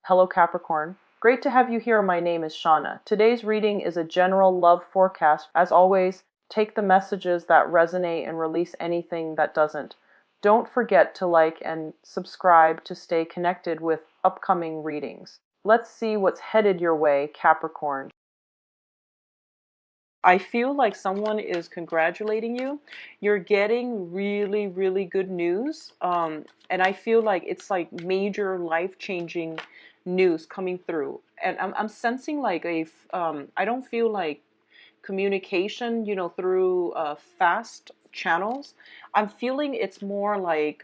Hello Capricorn. Great to have you here. My name is Shauna. Today's reading is a general love forecast. As always, take the messages that resonate and release anything that doesn't. Don't forget to like and subscribe to stay connected with upcoming readings. Let's see what's headed your way, Capricorn. I feel like someone is congratulating you. You're getting really, really good news. And I feel like it's like major life-changing news coming through. And I'm sensing like I don't feel like communication, through fast channels. I'm feeling it's more like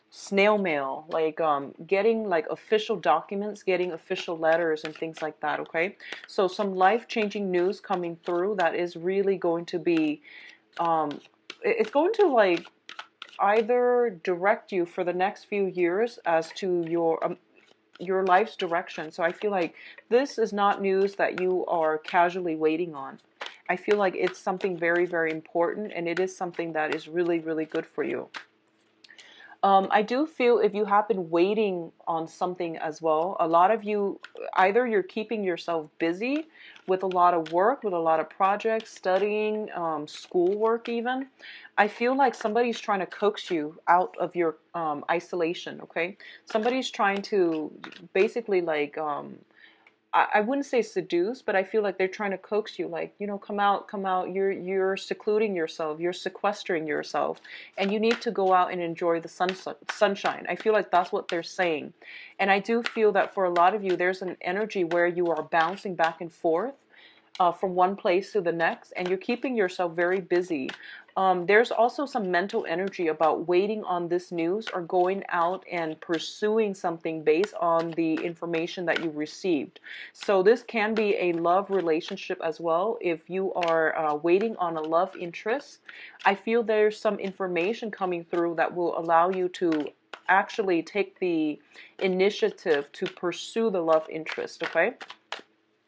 snail mail, like getting like official documents, getting official letters and things like that. Okay, so some life-changing news coming through that is really going to be it's going to like either direct you for the next few years as to your life's direction. So I feel like this is not news that you are casually waiting on. I feel like it's something very, very important, and it is something that is really, really good for you. I do feel if you have been waiting on something as well, a lot of you, either you're keeping yourself busy with a lot of work, with a lot of projects, studying, schoolwork even. I feel like somebody's trying to coax you out of your isolation, okay? Somebody's trying to basically like I wouldn't say seduce, but I feel like they're trying to coax you, like, come out, come out. You're secluding yourself, you're sequestering yourself, and you need to go out and enjoy the sunshine. I feel like that's what they're saying. And I do feel that for a lot of you, there's an energy where you are bouncing back and forth from one place to the next, and you're keeping yourself very busy. There's also some mental energy about waiting on this news or going out and pursuing something based on the information that you received. So this can be a love relationship as well. If you are waiting on a love interest, I feel there's some information coming through that will allow you to actually take the initiative to pursue the love interest, okay?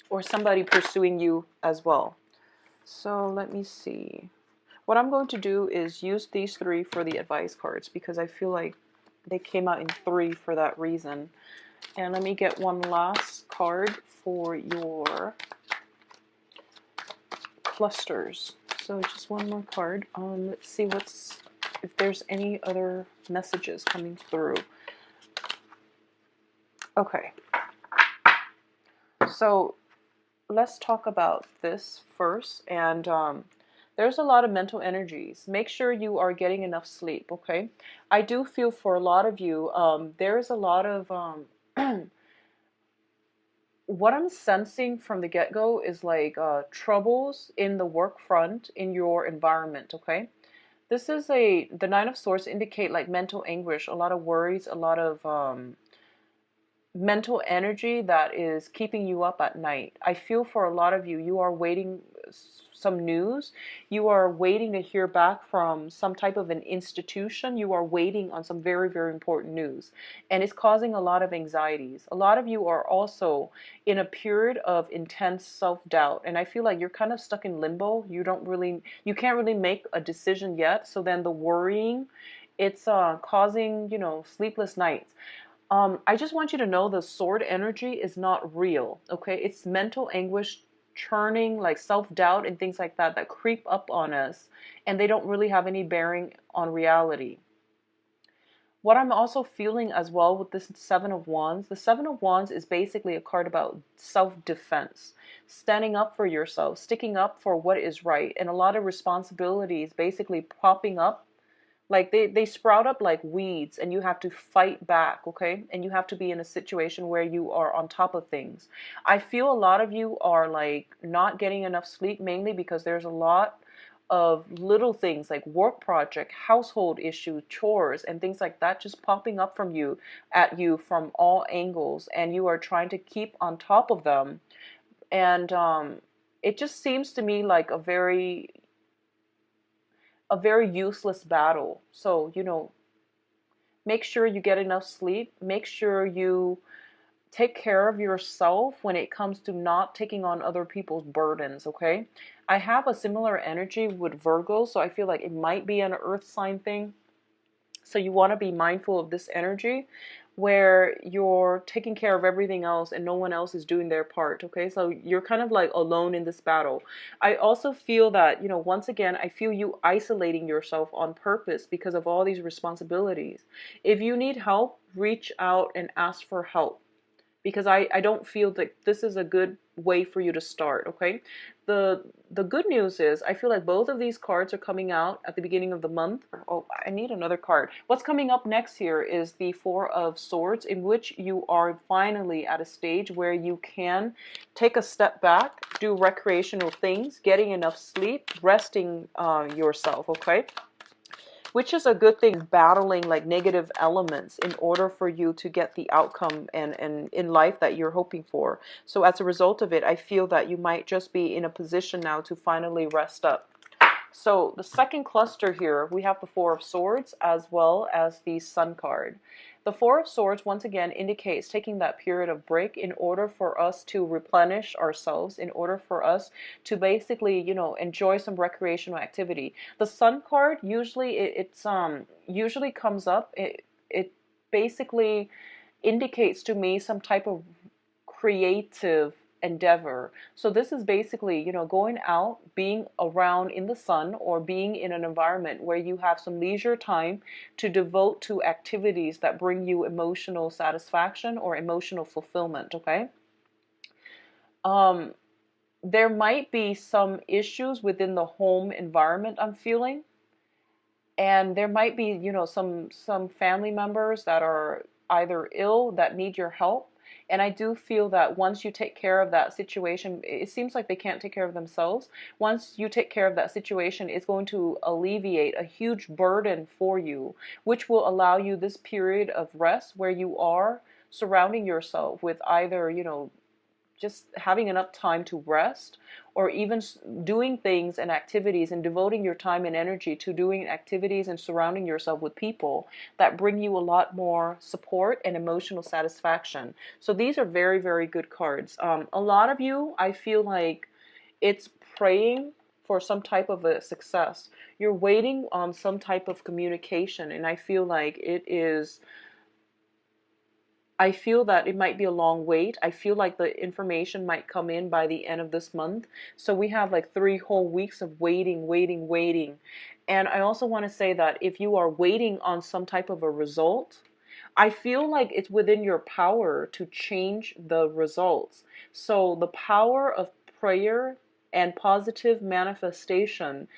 Or somebody pursuing you as well. So let me see. What I'm going to do is use these three for the advice cards because I feel like they came out in three for that reason. And let me get one last card for your clusters. So just one more card. Let's see if there's any other messages coming through. Okay. So let's talk about this first. And there's a lot of mental energies. Make sure you are getting enough sleep, okay? I do feel for a lot of you, there's a lot of what I'm sensing from the get-go is like troubles in the work front in your environment, okay? This is the Nine of Swords indicate like mental anguish, a lot of worries, a lot of mental energy that is keeping you up at night. I feel for a lot of you, you are waiting some news. You are waiting to hear back from some type of an institution. You are waiting on some very, very important news. And it's causing a lot of anxieties. A lot of you are also in a period of intense self-doubt. And I feel like you're kind of stuck in limbo. You can't really make a decision yet. So then the worrying, it's causing, sleepless nights. I just want you to know the sword energy is not real, okay? It's mental anguish, churning, like self-doubt and things like that creep up on us, and they don't really have any bearing on reality. What I'm also feeling as well with this Seven of Wands, the Seven of Wands is basically a card about self-defense, standing up for yourself, sticking up for what is right, and a lot of responsibilities basically popping up. Like they sprout up like weeds and you have to fight back, okay? And you have to be in a situation where you are on top of things. I feel a lot of you are like not getting enough sleep, mainly because there's a lot of little things like work project, household issues, chores, and things like that just popping up at you from all angles, and you are trying to keep on top of them. And it just seems to me like a very useless battle. So, make sure you get enough sleep. Make sure you take care of yourself when it comes to not taking on other people's burdens, okay? I have a similar energy with Virgo, so I feel like it might be an earth sign thing. So you want to be mindful of this energy. where you're taking care of everything else and no one else is doing their part. Okay, so you're kind of like alone in this battle. I also feel that, once again, I feel you isolating yourself on purpose because of all these responsibilities. If you need help, reach out and ask for help, because I don't feel that this is a good way for you to start. Okay, the good news is I feel like both of these cards are coming out at the beginning of the month. Oh, I need another card. What's coming up next here is the Four of Swords, in which you are finally at a stage where you can take a step back, do recreational things, getting enough sleep, resting yourself. Okay, which is a good thing, battling like negative elements in order for you to get the outcome and in life that you're hoping for. So as a result of it, I feel that you might just be in a position now to finally rest up. So the second cluster here, we have the Four of Swords as well as the Sun card. The Four of Swords, once again, indicates taking that period of break in order for us to replenish ourselves, in order for us to basically, enjoy some recreational activity. The Sun card, usually it's usually comes up, it basically indicates to me some type of creative endeavor. So this is basically, going out, being around in the sun, or being in an environment where you have some leisure time to devote to activities that bring you emotional satisfaction or emotional fulfillment. Okay. There might be some issues within the home environment, I'm feeling, and there might be, some family members that are either ill that need your help. And I do feel that once you take care of that situation, it seems like they can't take care of themselves. Once you take care of that situation, it's going to alleviate a huge burden for you, which will allow you this period of rest where you are surrounding yourself with either, just having enough time to rest, or even doing things and activities and devoting your time and energy to doing activities and surrounding yourself with people that bring you a lot more support and emotional satisfaction. So these are very, very good cards. A lot of you, I feel like it's praying for some type of a success. You're waiting on some type of communication, and I feel like I feel that it might be a long wait. I feel like the information might come in by the end of this month. So we have like 3 whole weeks of waiting, waiting, waiting. And I also want to say that if you are waiting on some type of a result, I feel like it's within your power to change the results. So the power of prayer and positive manifestation,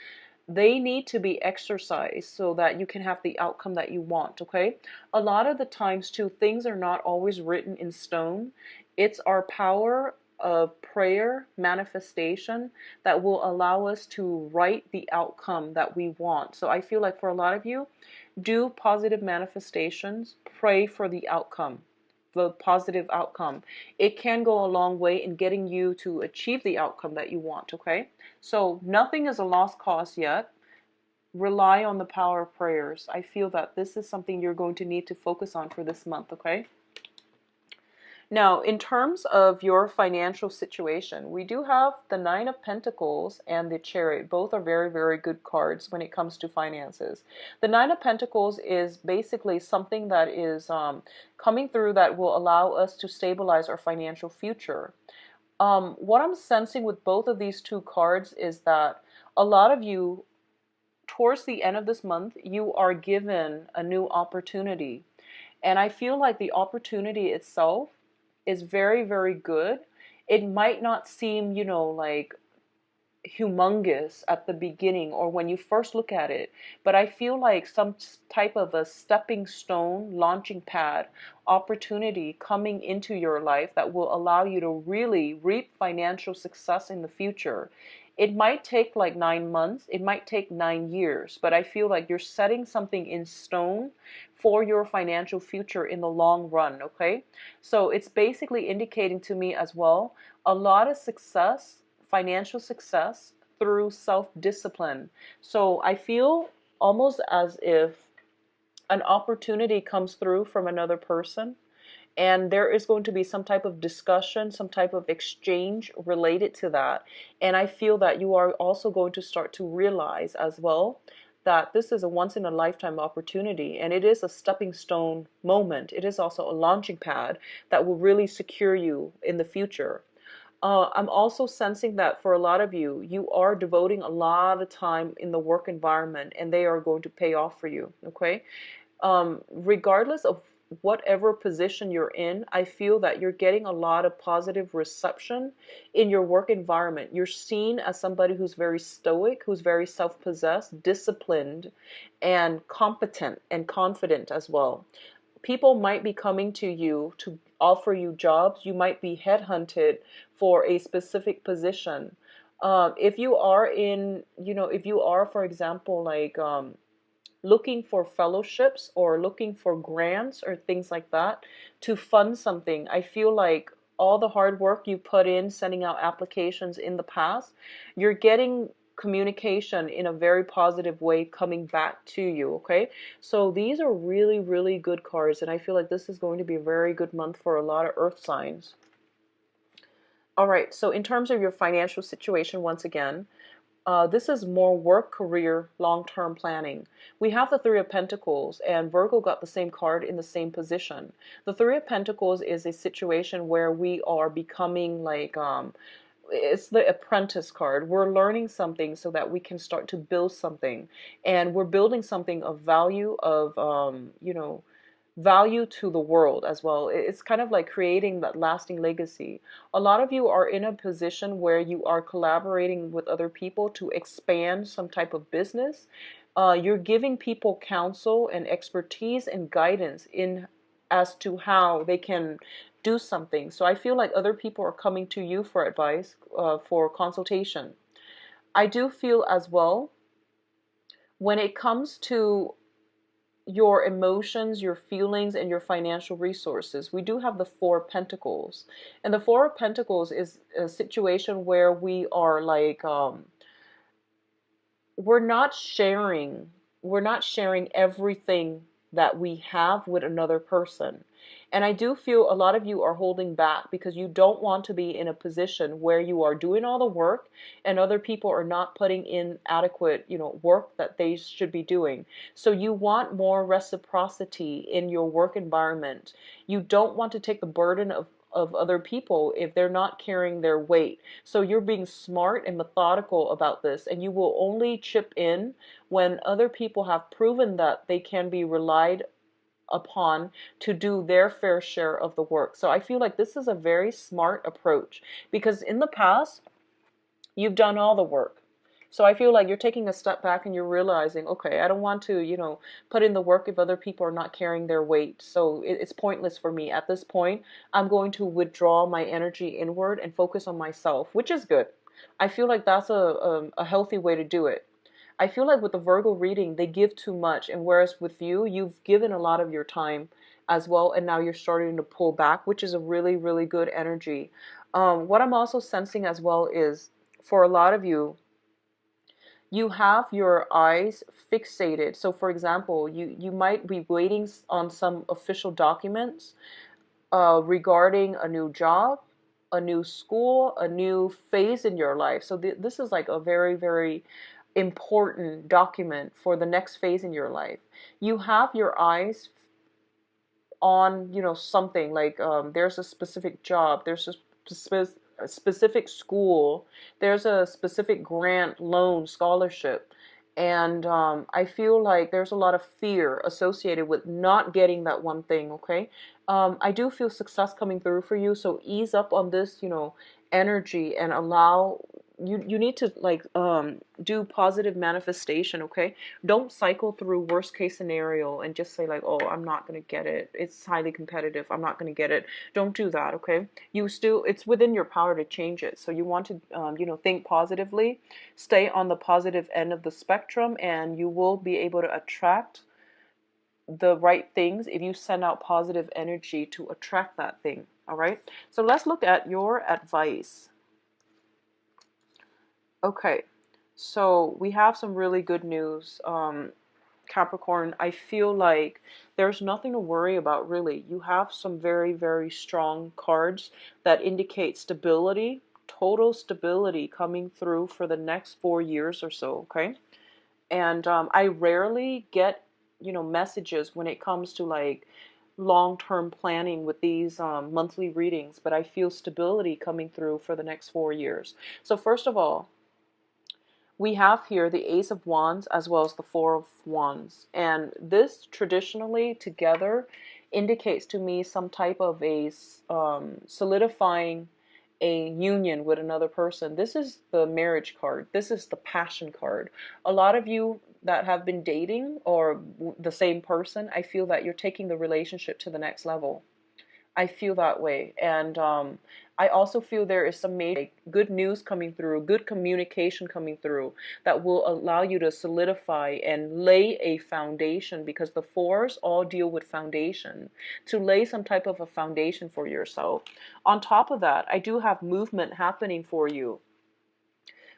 they need to be exercised so that you can have the outcome that you want. Okay, a lot of the times too, things are not always written in stone. It's our power of prayer manifestation that will allow us to write the outcome that we want. So I feel like for a lot of you, do positive manifestations, pray for the outcome, the positive outcome. It can go a long way in getting you to achieve the outcome that you want. Okay, so nothing is a lost cause yet. Rely on the power of prayers. I feel that this is something you're going to need to focus on for this month. Okay, now in terms of your financial situation, we do have the Nine of Pentacles and the Chariot. Both are very, very good cards when it comes to finances. The Nine of Pentacles is basically something that is coming through that will allow us to stabilize our financial future. What I'm sensing with both of these two cards is that a lot of you, towards the end of this month, you are given a new opportunity. And I feel like the opportunity itself is very, very good. It might not seem, like humongous at the beginning or when you first look at it, but I feel like some type of a stepping stone, launching pad opportunity coming into your life that will allow you to really reap financial success in the future. It might take like 9 months, it might take 9 years, but I feel like you're setting something in stone for your financial future in the long run. Okay, so it's basically indicating to me as well a lot of success, financial success, through self-discipline. So I feel almost as if an opportunity comes through from another person, and there is going to be some type of discussion, some type of exchange related to that. And I feel that you are also going to start to realize as well that this is a once in a lifetime opportunity, and it is a stepping stone moment. It is also a launching pad that will really secure you in the future. I'm also sensing that for a lot of you, you are devoting a lot of time in the work environment, and they are going to pay off for you. Okay. Regardless of whatever position you're in, I feel that you're getting a lot of positive reception in your work environment. You're seen as somebody who's very stoic, who's very self-possessed, disciplined, and competent and confident as well. People might be coming to you to offer you jobs. You might be headhunted for a specific position. If you are in, if you are, for example, like looking for fellowships or looking for grants or things like that to fund something, I feel like all the hard work you put in sending out applications in the past, you're getting communication in a very positive way coming back to you. Okay, so these are really, really good cards, and I feel like this is going to be a very good month for a lot of earth signs. All right, so in terms of your financial situation, once again, this is more work, career, long-term planning. We have the Three of Pentacles, and Virgo got the same card in the same position. The Three of Pentacles is a situation where we are becoming like, it's the apprentice card. We're learning something so that we can start to build something. And we're building something of value, of, value to the world as well. It's kind of like creating that lasting legacy. A lot of you are in a position where you are collaborating with other people to expand some type of business. You're giving people counsel and expertise and guidance in as to how they can do something. So I feel like other people are coming to you for advice, for consultation. I do feel as well, when it comes to your emotions, your feelings, and your financial resources, we do have the Four of Pentacles. And the Four of Pentacles is a situation where we are like, we're not sharing, everything that we have with another person. And I do feel a lot of you are holding back because you don't want to be in a position where you are doing all the work and other people are not putting in adequate, work that they should be doing. So you want more reciprocity in your work environment. You don't want to take the burden of other people if they're not carrying their weight. So you're being smart and methodical about this, and you will only chip in when other people have proven that they can be relied upon to do their fair share of the work. So I feel like this is a very smart approach because in the past, you've done all the work. So I feel like you're taking a step back and you're realizing, okay, I don't want to, put in the work if other people are not carrying their weight. So it's pointless for me. At this point, I'm going to withdraw my energy inward and focus on myself, which is good. I feel like that's a healthy way to do it. I feel like with the Virgo reading, they give too much. And whereas with you, you've given a lot of your time as well. And now you're starting to pull back, which is a really, really good energy. What I'm also sensing as well is for a lot of you, you have your eyes fixated. So for example, you might be waiting on some official documents regarding a new job, a new school, a new phase in your life. So this is like a very, very important document for the next phase in your life. You have your eyes on, something like there's a specific job, there's a specific school, there's a specific grant, loan, scholarship. And I feel like there's a lot of fear associated with not getting that one thing, okay? I do feel success coming through for you, so ease up on this, energy and allow you need to like do positive manifestation. Okay, don't cycle through worst case scenario and just say like, oh, I'm not gonna get it, it's highly competitive, I'm not gonna get it. Don't do that. Okay, it's within your power to change it. So you want to think positively, stay on the positive end of the spectrum, and you will be able to attract the right things if you send out positive energy to attract that thing. All right, so let's look at your advice. Okay, so we have some really good news, Capricorn. I feel like there's nothing to worry about, really. You have some very, very strong cards that indicate stability, total stability coming through for the next 4 years or so, okay? And I rarely get, messages when it comes to like long-term planning with these monthly readings, but I feel stability coming through for the next 4 years. So first of all, we have here the Ace of Wands as well as the Four of Wands. And this traditionally together indicates to me some type of a solidifying a union with another person. This is the marriage card. This is the passion card. A lot of you that have been dating or the same person, I feel that you're taking the relationship to the next level. I feel that way. And I also feel there is some major good news coming through, good communication coming through that will allow you to solidify and lay a foundation, because the fours all deal with foundation, to lay some type of a foundation for yourself. On top of that, I do have movement happening for you.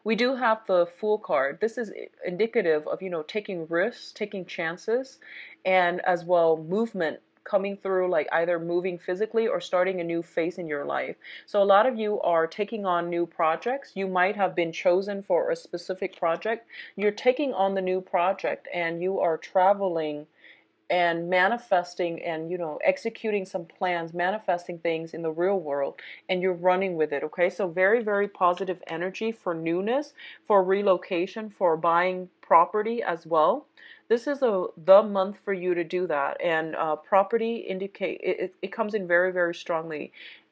We do have the Fool card. This is indicative of, taking risks, taking chances, and as well movement coming through, like either moving physically or starting a new phase in your life. So a lot of you are taking on new projects. You might have been chosen for a specific project. You're taking on the new project and you are traveling and manifesting and executing some plans, manifesting things in the real world, and you're running with it. Okay, so very, very positive energy for newness, for relocation, for buying property as well. This is the month for you to do that. And property indicate it comes in very, very strongly.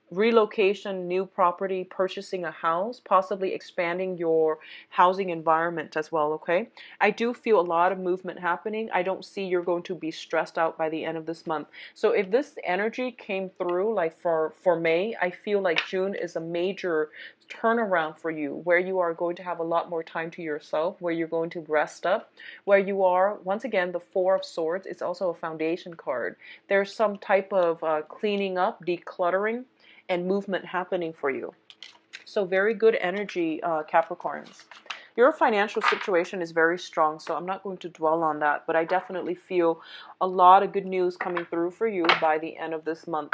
Relocation, new property, purchasing a house, possibly expanding your housing environment as well. Okay, I do feel a lot of movement happening. I don't see you're going to be stressed out by the end of this month. So if this energy came through like for May, I feel like June is a major turnaround for you, where you are going to have a lot more time to yourself, where you're going to rest up, where you are, once again, the Four of Swords. It's also a foundation card. There's some type of cleaning up, decluttering, and movement happening for you. So very good energy, Capricorns. Your financial situation is very strong, so I'm not going to dwell on that, but I definitely feel a lot of good news coming through for you by the end of this month.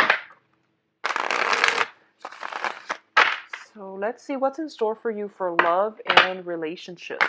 So let's see what's in store for you for love and relationships.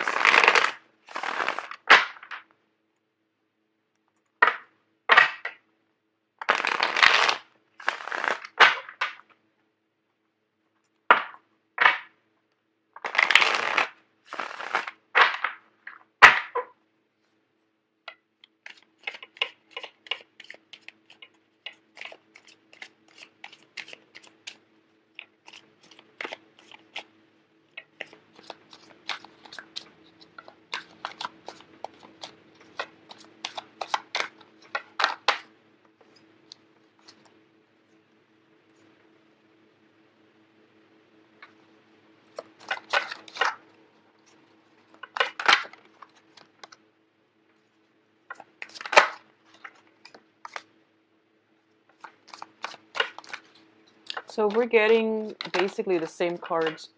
So we're getting basically the same cards.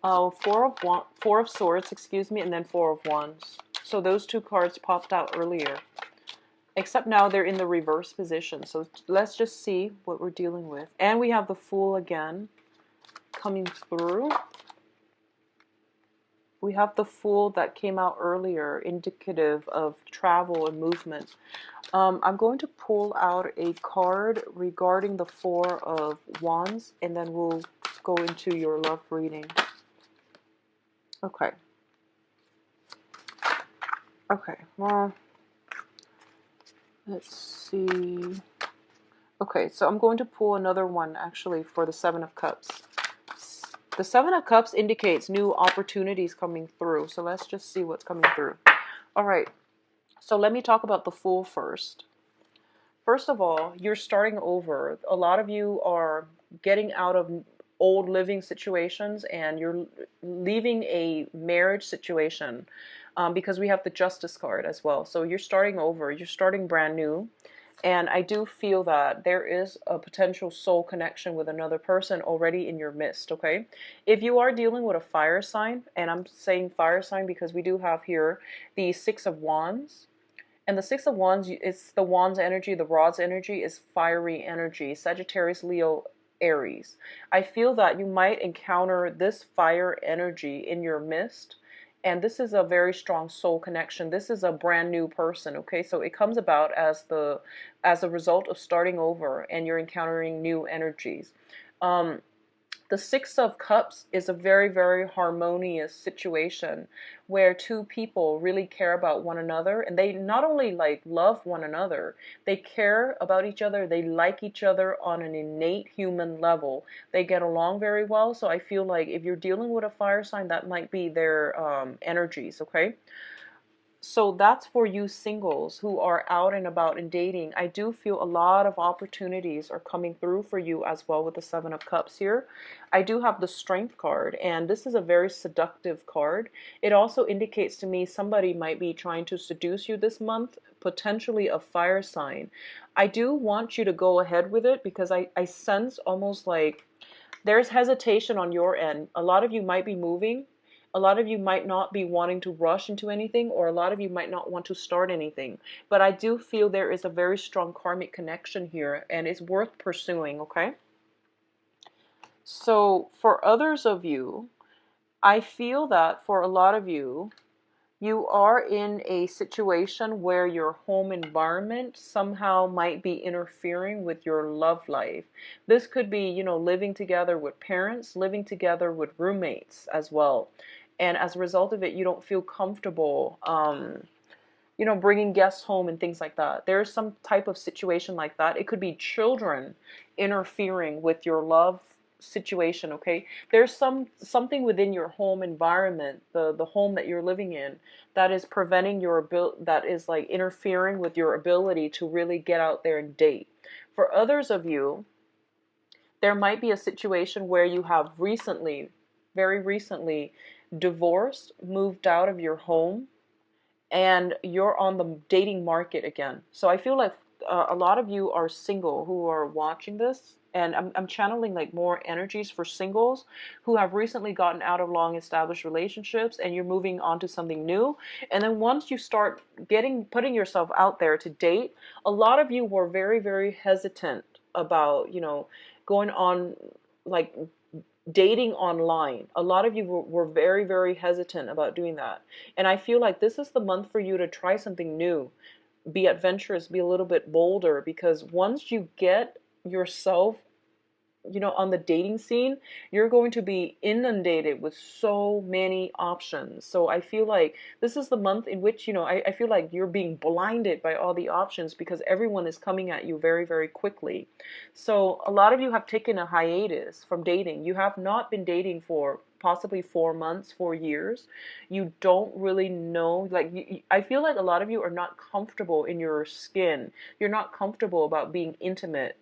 Four of Swords, excuse me, and then Four of Wands. So those two cards popped out earlier. Except now they're in the reverse position. So let's just see what we're dealing with. And we have the Fool again coming through. We have the Fool that came out earlier, indicative of travel and movement. I'm going to pull out a card regarding the Four of Wands, and then we'll go into your love reading. Okay. Okay, well, let's see. Okay, so I'm going to pull another one, actually, for the Seven of Cups. The Seven of Cups indicates new opportunities coming through, so let's just see what's coming through. All right, so let me talk about the Fool first. First of all, you're starting over. A lot of you are getting out of old living situations and you're leaving a marriage situation because we have the Justice card as well. So you're starting over. You're starting brand new. And I do feel that there is a potential soul connection with another person already in your midst, okay? If you are dealing with a fire sign, and I'm saying fire sign because we do have here the Six of Wands. And the Six of Wands, it's the Wands energy, the Rod's energy is fiery energy. Sagittarius, Leo, Aries. I feel that you might encounter this fire energy in your midst, And this is a very strong soul connection. This is a brand new person, okay? So it comes about as a result of starting over, and you're encountering new energies. Um, the Six of Cups is a very, very harmonious situation where two people really care about one another, and they not only like love one another, they care about each other, they like each other on an innate human level. They get along very well. So I feel like if you're dealing with a fire sign, that might be their energies, okay? So that's for you singles who are out and about and dating. I do feel a lot of opportunities are coming through for you as well with the Seven of Cups here. I do have the Strength card, and this is a very seductive card. It also indicates to me somebody might be trying to seduce you this month, potentially a fire sign. I do want you to go ahead with it because I sense almost like there's hesitation on your end. A lot of you might be moving. A lot of you might not be wanting to rush into anything, or a lot of you might not want to start anything. But I do feel there is a very strong karmic connection here, and it's worth pursuing, okay? So for others of you, I feel that for a lot of you, you are in a situation where your home environment somehow might be interfering with your love life. This could be, you know, living together with parents, living together with roommates as well. And as a result of it, you don't feel comfortable, you know, bringing guests home and things like that. There's some type of situation like that. It could be children interfering with your love situation, okay? There's something within your home environment, the home that you're living in, that is preventing your ability, that is like interfering with your ability to really get out there and date. For others of you, there might be a situation where you have recently, very recently, divorced, moved out of your home, and you're on the dating market again. So I feel like a lot of you are single who are watching this, and I'm channeling like more energies for singles who have recently gotten out of long established relationships, and you're moving on to something new. And then once you start putting yourself out there to date, a lot of you were very, very hesitant about, you know, going on like dating online. A lot of you were very, very hesitant about doing that. And I feel like this is the month for you to try something new, be adventurous, be a little bit bolder, because once you get yourself, you know, on the dating scene, you're going to be inundated with so many options. So I feel like this is the month in which, you know, I feel like you're being blinded by all the options because everyone is coming at you very, very quickly. So a lot of you have taken a hiatus from dating. You have not been dating for possibly 4 months, 4 years. You don't really know, like, I feel like a lot of you are not comfortable in your skin. You're not comfortable about being intimate.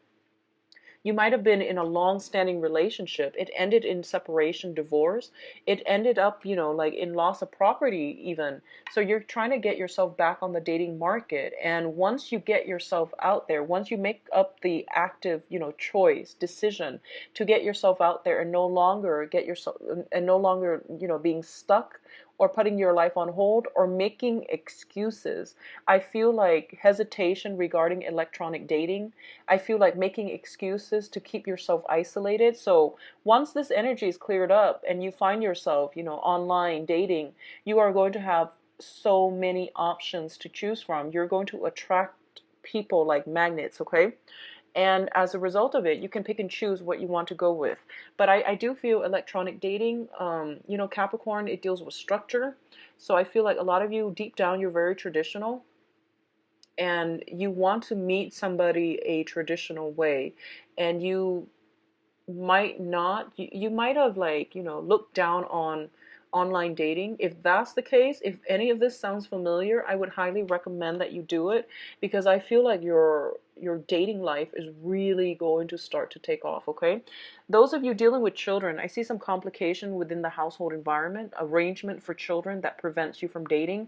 You might have been in a long-standing relationship. It ended in separation, divorce. It ended up, you know, like in loss of property even. So you're trying to get yourself back on the dating market. And once you get yourself out there, once you make up the active, you know, choice, decision to get yourself out there and no longer you know, being stuck or putting your life on hold or making excuses. I feel like hesitation regarding electronic dating. I feel like making excuses to keep yourself isolated. So once this energy is cleared up and you find yourself, you know, online dating, you are going to have so many options to choose from. You're going to attract people like magnets, okay? And as a result of it, you can pick and choose what you want to go with. But I do feel electronic dating, you know, Capricorn, it deals with structure. So I feel like a lot of you, deep down, you're very traditional. And you want to meet somebody a traditional way. And you might not, you might have, like, you know, looked down on online dating. If that's the case, if any of this sounds familiar, I would highly recommend that you do it, because I feel like your dating life is really going to start to take off, okay? Those of you dealing with children, I see some complication within the household environment, arrangement for children that prevents you from dating.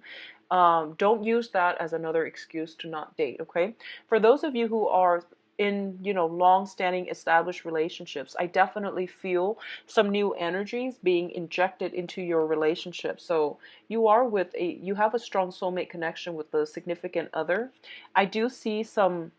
Don't use that as another excuse to not date, okay? For those of you who are in, you know, long-standing established relationships, I definitely feel some new energies being injected into your relationship. So you have a strong soulmate connection with the significant other. I do see some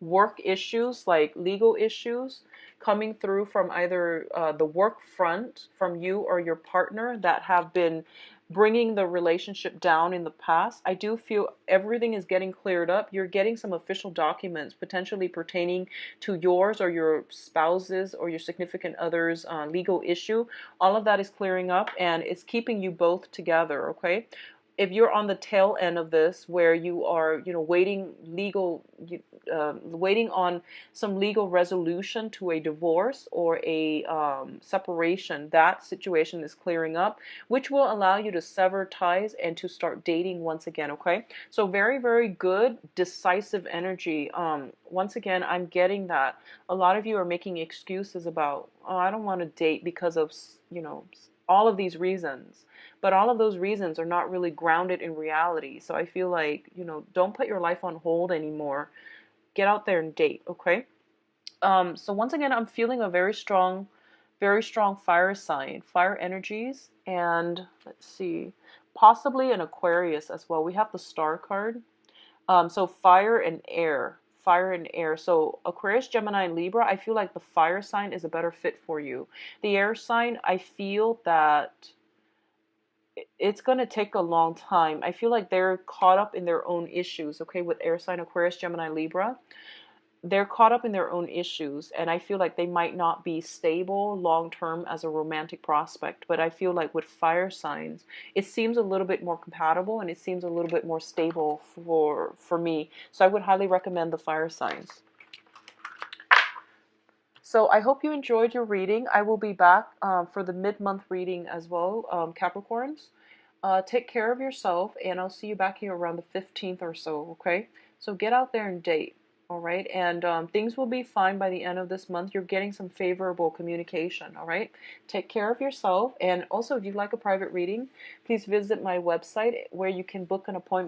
work issues, like legal issues, coming through from either the work front, from you or your partner, that have been bringing the relationship down in the past. I do feel everything is getting cleared up. You're getting some official documents potentially pertaining to yours or your spouse's or your significant other's legal issue. All of that is clearing up, and it's keeping you both together, okay? If you're on the tail end of this, where you are, waiting on some legal resolution to a divorce or a separation, that situation is clearing up, which will allow you to sever ties and to start dating once again. Okay, so very, very good, decisive energy. Once again, I'm getting that a lot of you are making excuses about, oh, I don't want to date because of, all of these reasons. But all of those reasons are not really grounded in reality. So I feel like, don't put your life on hold anymore. Get out there and date, okay? So once again, I'm feeling a very strong fire sign, fire energies, and let's see, possibly an Aquarius as well. We have the Star card. So fire and air. Fire and air. So Aquarius, Gemini, and Libra, I feel like the fire sign is a better fit for you. The air sign, I feel that it's going to take a long time. I feel like they're caught up in their own issues, okay, with air sign Aquarius, Gemini, Libra. They're caught up in their own issues, and I feel like they might not be stable long term as a romantic prospect. But I feel like with fire signs, it seems a little bit more compatible, and it seems a little bit more stable for me. So I would highly recommend the fire signs. So I hope you enjoyed your reading. I will be back for the mid-month reading as well, Capricorns. Take care of yourself, and I'll see you back here around the 15th or so, okay? So get out there and date, all right? And things will be fine by the end of this month. You're getting some favorable communication, all right? Take care of yourself. And also, if you'd like a private reading, please visit my website where you can book an appointment